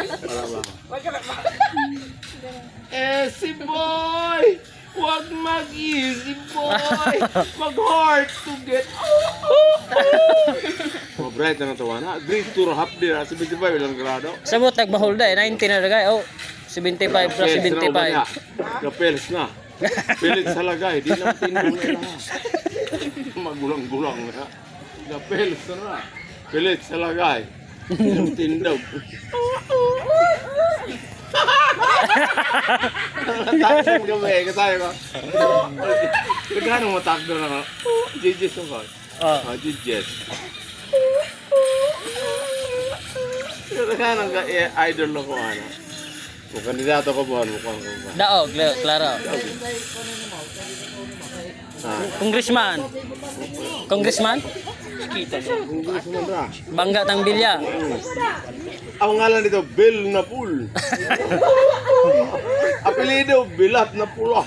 Wala ba? Wag ka na ba? Easy boy! Huwag mag-easy boy! Mag-hard to get. Oh, bright na natawa na. Grade 2 half day na. 75 ilang grado. Sabot nagmahol da 90 na lagay. Oh, 75 plus 75. Kapels na. Pilit sa lagay. Di na tinong na. Magulang-gulang na. Kapels na. Pilit sa lagay. Di na tindog. Taksan kami. Katayo ko. Kagano mo takdo na ko? Jijis mo ko. Jijis. Kagano ka idol na ko ano. Kung kandidato ko buwan mo kung ba. Daog, klaro. Congressman. Congressman? Kung gusto mo na. Bangga tang bilya. Ang ngalan dito, Bill na Pool. Apelido, Bilat na Pula.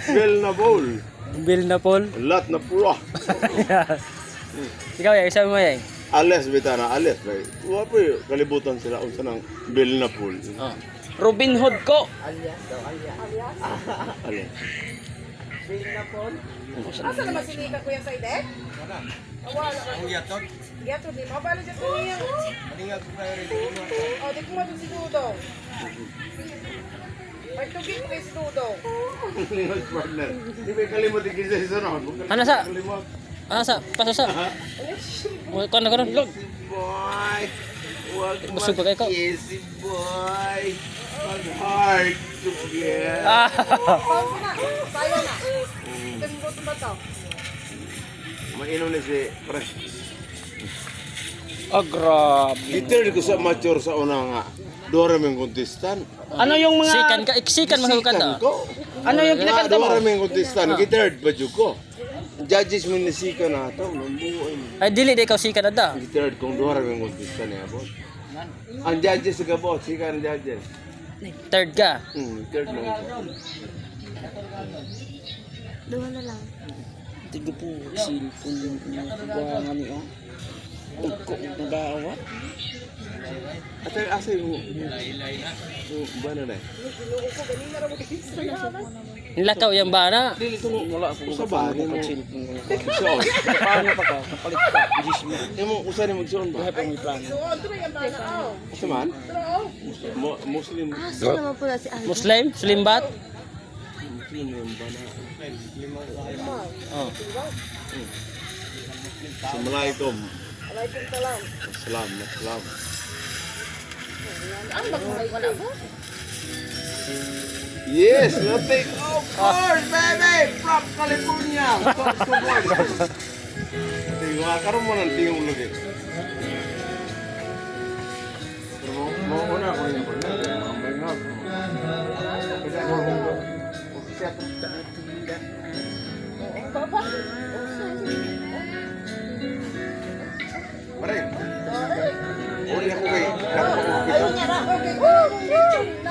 Bill na Bowl. Bill na Paul. Bilat na Pula. Ikaw yan, isa mo yan. Ales, bitana, ales. Wala po yung kalibutan sila kung saan ang Bill na Pool. Robin Hood ko. Ales. Asa naman sinika ko yan sa ide? Wala. Ang yatod? Yatod, di mo. Balo dyan ko niya. O, di ko matong si Dudong. Pagtugin ko kay si Dudong. Limot partner. Di ba kalimot yung kisa sa sunod? Ano sa? Kalimot. Ano sa? Pasasa. Kuan na karon log. Boy. Huwag Busog pa kayo ko. mag-easy boy. Mag-hard to get. Pauso na. Sayo na. Kalimutan ba to? Mainom na si Pre. Oh, grabe. Dito ko sa mature sa una nga. Dora mong kontestan. Ano yung mga Sikan ka, iksikan mo ka ta. ko. ano yung kinakanta mo? Dora mong kontestan. Gitard ba dyan ko? Judges mo nisika na ito. Nambuhay mo. Ay dili di ikaw sikan na da. Gitard kung dora mong kontestan niya po. Ang judges sa gabot. Sika ang judges. Third ka. Gitard lang ito. Tigo po, silpon yung kubangan niyo. Ugko na dawat. At ay asay mo. Ba na na? Nilakaw yung bana. Dili ko Wala po sa sa bagay bago mo. pag silpon ko. Magsuon. Paano pa ka? Kapalit ka. Diyos mo. Emo usa ni magsuon ba? Buhay pa may plano. So, ito na yung bala. Oh. Asa man? Pero, oh. Muslim. Saan naman pala si Alvin? Muslim, Slimbat. Muslim yung bana. Oh. Assalamualaikum. Alaikum salam. Salam, salam. Ang bagay wala mo? Yes, we'll take of course, baby! From California! Tingnan, karoon mo ng tingong lagi.